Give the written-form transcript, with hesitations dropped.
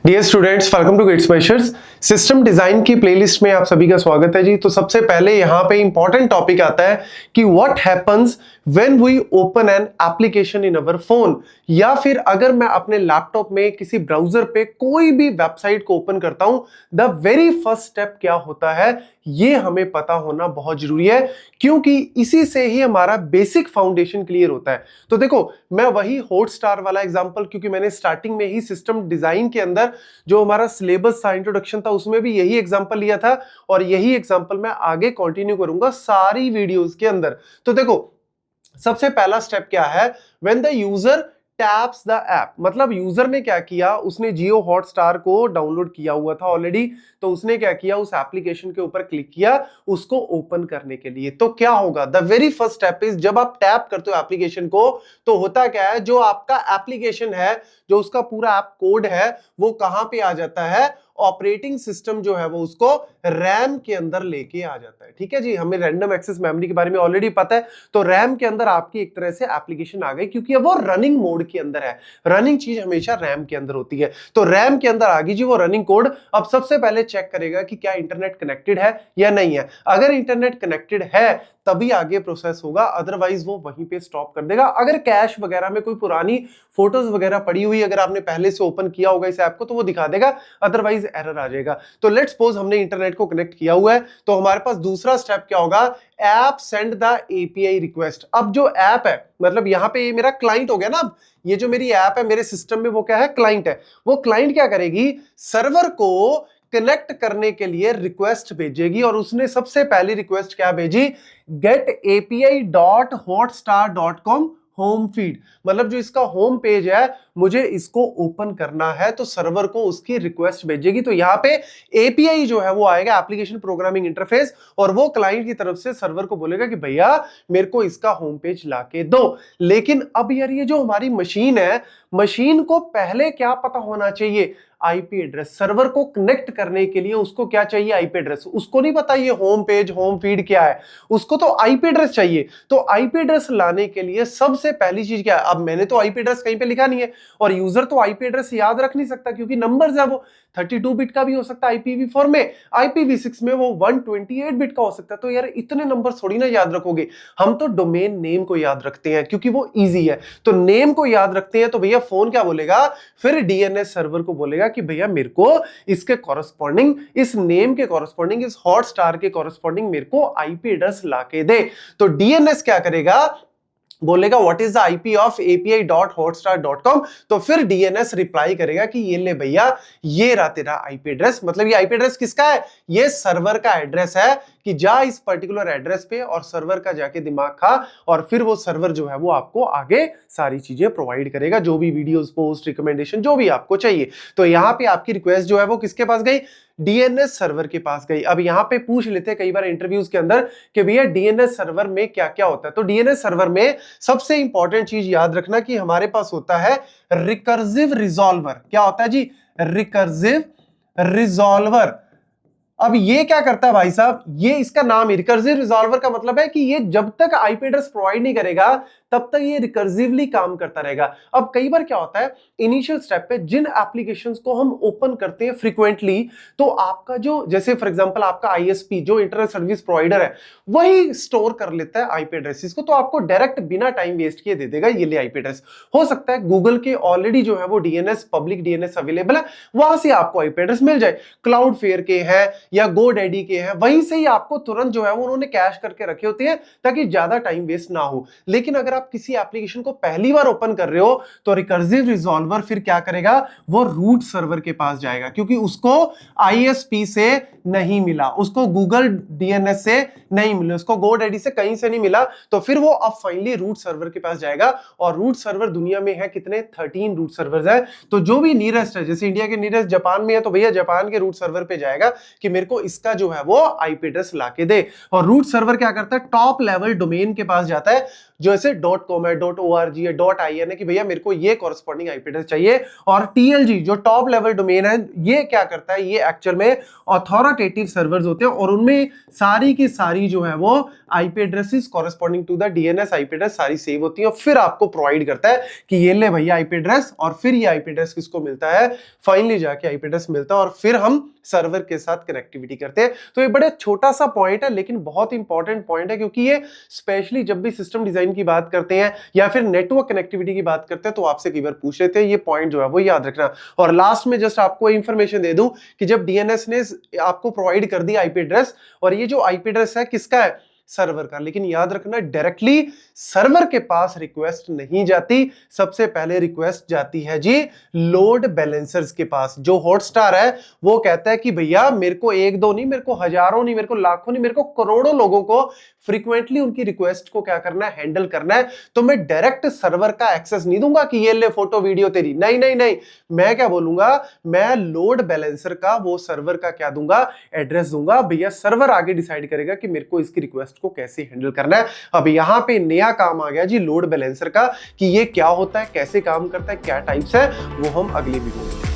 Dear students, welcome to Gate Smashers. System design की playlist में आप सभी का स्वागत है जी। तो सबसे पहले यहाँ पे इंपॉर्टेंट टॉपिक आता है कि what happens when we open an application in our phone, या फिर अगर मैं अपने लैपटॉप में किसी ब्राउजर पे कोई भी वेबसाइट को ओपन करता हूं, द वेरी फर्स्ट स्टेप क्या होता है, ये हमें पता होना बहुत जरूरी है, क्योंकि इसी से ही हमारा बेसिक फाउंडेशन क्लियर होता है। तो देखो, मैं वही हॉटस्टार वाला एग्जांपल, क्योंकि मैंने स्टार्टिंग में ही सिस्टम डिजाइन के अंदर जो हमारा सिलेबस था, इंट्रोडक्शन था, उसमें भी यही एग्जांपल लिया था और यही एग्जांपल मैं आगे कंटिन्यू करूंगा सारी वीडियोस के अंदर। तो देखो, सबसे पहला स्टेप क्या है, when the user taps the app, मतलब यूजर ने क्या किया, उसने जियो हॉटस्टार को डाउनलोड किया हुआ था ऑलरेडी, तो उसने क्या किया, उस एप्लीकेशन के ऊपर क्लिक किया उसको ओपन करने के लिए। तो क्या होगा, the very first step is, जब आप टैप करते हो एप्लीकेशन को, तो होता क्या है, जो आपका एप्लीकेशन है, जो उसका पूरा ऐप कोड है, वो कहां पे आ जाता है, ऑपरेटिंग सिस्टम जो है वो उसको रैम के अंदर लेके आ जाता है। ठीक है जी, हमें रैंडम एक्सेस मेमोरी के बारे में ऑलरेडी पता है। तो रैम के अंदर आपकी एक तरह से एप्लीकेशन आ गई, क्योंकि अब वो रनिंग मोड के अंदर है। रनिंग चीज हमेशा रैम के अंदर होती है। तो रैम के अंदर आ गई जी वो रनिंग कोड। अब सबसे पहले चेक करेगा कि क्या इंटरनेट कनेक्टेड है या नहीं है। अगर इंटरनेट कनेक्टेड है तभी आगे प्रोसेस होगा, अदरवाइज वो वहीं पे स्टॉप कर देगा। अगर कैश वगैरह में कोई पुरानी फोटोज वगैरह पड़ी हुई, अगर आपने पहले से ओपन किया होगा इस ऐप को, तो वो दिखा देगा, अदरवाइज एरर आ जाएगा। तो लेट्स सपोज हमने इंटरनेट को कनेक्ट किया हुआ है, तो हमारे पास दूसरा स्टेप क्या होगा, app send the API request. अब जो ऐप है, मतलब यहां पे ये मेरा क्लाइंट हो गया ना, अब ये जो मेरी ऐप है मेरे सिस्टम में, वो क्या है, क्लाइंट है। वो क्लाइंट क्या करेगी, सर्वर को कनेक्ट करने के लिए रिक्वेस्ट भेजेगी, और उसने सबसे पहली रिक्वेस्ट क्या भेजी, getapi.hotstar.com होम फीड, मतलब जो इसका होम पेज है, मुझे इसको ओपन करना है, तो सर्वर को उसकी रिक्वेस्ट भेजेगी। तो यहाँ पे एपीआई जो है वो आएगा, एप्लीकेशन प्रोग्रामिंग इंटरफेस, और वो क्लाइंट की तरफ से सर्वर को बोलेगा कि भैया मेरे को इसका होम पेज लाके दो। लेकिन अब यार, ये जो हमारी मशीन है, मशीन को पहले क्या पता होना चाहिए, आईपी एड्रेस। सर्वर को कनेक्ट करने के लिए उसको क्या चाहिए, आईपी एड्रेस। उसको नहीं पता ये होम पेज होम फीड क्या है, उसको तो आईपी एड्रेस चाहिए। तो आईपी एड्रेस लाने के लिए सबसे पहली चीज क्या है, अब मैंने तो आईपी एड्रेस कहीं पे लिखा नहीं है, और यूजर तो आईपी एड्रेस याद रख नहीं सकता, क्योंकि नंबर्स है, वो 32 बिट का भी हो सकता है IPv4 में, IPv6 में वो 128 बिट का हो सकता है। तो यार इतने नंबर थोड़ी ना याद रखोगे, हम तो डोमेन नेम को याद रखते हैं क्योंकि वो इजी है। तो नेम को याद रखते हैं, तो भैया फोन क्या बोलेगा, फिर डीएनएस सर्वर को बोलेगा कि भैया मेरे को इसके कॉरेस्पॉन्डिंग, इस नेम के कॉरेस्पॉन्डिंग, इस हॉटस्टार के कॉरेस्पॉन्डिंग मेरे को आईपी एड्रेस लाके दे। तो डीएनएस क्या करेगा, बोलेगा what is the IP of api.hotstar.com। तो फिर डीएनएस रिप्लाई करेगा कि ये ले भैया, ये रहा तेरा आईपी एड्रेस। मतलब ये आईपी एड्रेस किसका है, ये सर्वर का एड्रेस है, कि जा इस पर्टिकुलर एड्रेस पे और सर्वर का जाके दिमाग खा, और फिर वो सर्वर जो है वो आपको आगे सारी चीजें प्रोवाइड करेगा, जो भी वीडियोस, पोस्ट, रिकमेंडेशन, जो भी आपको चाहिए। तो यहाँ पे आपकी रिक्वेस्ट जो है वो किसके पास गई, डीएनएस सर्वर के पास गई। अब यहाँ पे पूछ लेते हैं कई बार इंटरव्यूज के अंदर कि भैया डीएनएस सर्वर में क्या क्या होता है। तो डीएनएस सर्वर में सबसे इंपॉर्टेंट चीज याद रखना कि हमारे पास होता है रिकर्सिव रिजॉल्वर। क्या होता है जी, रिकर्सिव रिजॉल्वर। अब ये क्या करता है भाई साहब, ये इसका नाम है रिकर्सिव रिजॉल्वर, का मतलब है कि ये जब तक आईपी एड्रेस प्रोवाइड नहीं करेगा तब तक ये रिकर्सिवली काम करता रहेगा। अब कई बार क्या होता है, इनिशियल स्टेप पे जिन एप्लीकेशंस को हम ओपन करते हैं फ्रीक्वेंटली, तो आपका जो, जैसे फॉर एग्जांपल आपका आईएसपी जो इंटरनेट सर्विस प्रोवाइडर है, वही स्टोर कर लेता है आईपी एड्रेसेस को, तो आपको डायरेक्ट बिना टाइम वेस्ट किए दे देगा ये ले आईपी एड्रेस। हो सकता है गूगल के ऑलरेडी जो है वो डीएनएस, पब्लिक डीएनएस अवेलेबल है, वहां से आपको आईपी एड्रेस मिल जाए। क्लाउड फेयर के हैं या गोडैडी के हैं, वहीं से ही आपको तुरंत जो है वो उन्होंने कैश करके रखे होते हैं, ताकि ज्यादा टाइम वेस्ट ना हो। लेकिन अगर आप किसी एप्लीकेशन को पहली बार ओपन कर रहे हो, तो रिकर्सिव रिजॉल्वर फिर क्या करेगा, वो रूट सर्वर के पास जाएगा, क्योंकि उसको आईएसपी से नहीं मिला, उसको गूगल डीएनएस से नहीं मिला, उसको गोडैडी से कहीं से नहीं मिला, तो फिर वो अब फाइनली रूट सर्वर के पास जाएगा। और रूट सर्वर दुनिया में है कितने, 13 रूट सर्वर्स है। तो जो भी नियरेस्ट है, जैसे इंडिया के नियरेस्ट जापान में है, तो भैया जापान के रूट सर्वर पे जाएगा कि मेरे मेरे को इसका जो है वो आईपी एड्रेस लाके दे। और रूट सर्वर क्या करता है, टॉप लेवल डोमेन के पास जाता है, जैसे .com है, .org है, .in है, कि भैया मेरे को ये कॉरेस्पॉन्डिंग आईपी एड्रेस चाहिए। और TLG जो टॉप लेवल डोमेन है, ये क्या करता है, ये एक्चुअल में अथॉरिटेटिव सर्वर्स होते हैं और उनमें सारी की सारी जो है वो IP addresses corresponding to the DNS IP address सारी सेव होती है और फिर आपको प्रोवाइड करता है कि ये ले भैया आईपी एड्रेस। और फिर ये आईपी एड्रेस किसको मिलता है, फाइनली जाके आईपी एड्रेस मिलता है और फिर हम सर्वर के साथ कनेक्टिविटी करते हैं। तो ये बड़ा छोटा सा पॉइंट है लेकिन बहुत इंपॉर्टेंट पॉइंट है, क्योंकि ये स्पेशली जब भी सिस्टम डिजाइन की बात करते हैं या फिर नेटवर्क कनेक्टिविटी की बात करते हैं तो आपसे कई बार पूछ लेते हैं, ये पॉइंट जो है वो याद रखना। और लास्ट में जस्ट आपको इंफॉर्मेशन दे दूं कि जब डीएनएस ने आपको प्रोवाइड कर दी आईपी एड्रेस, और ये जो आईपी एड्रेस है किसका है, सर्वर का, लेकिन याद रखना डायरेक्टली सर्वर के पास रिक्वेस्ट नहीं जाती, सबसे पहले रिक्वेस्ट जाती है जी लोड बैलेंसर्स के पास। जो हॉटस्टार है वो कहता है कि भैया मेरे को एक दो नहीं, मेरे को हजारों नहीं, मेरे को लाखों नहीं, मेरे को करोड़ों लोगों को फ्रीक्वेंटली उनकी रिक्वेस्ट को क्या करना है, हैंडल करना है। तो मैं डायरेक्ट सर्वर का एक्सेस नहीं दूंगा कि ये ले फोटो वीडियो तेरी, नहीं नहीं नहीं, मैं क्या बोलूंगा, मैं लोड बैलेंसर का वो सर्वर का क्या दूंगा, एड्रेस दूंगा। भैया सर्वर आगे डिसाइड करेगा कि मेरे को इसकी रिक्वेस्ट को कैसे हैंडल करना है। अब यहां पे नया काम आ गया जी लोड बैलेंसर का, कि ये क्या होता है, कैसे काम करता है, क्या टाइप्स है, वो हम अगली वीडियो में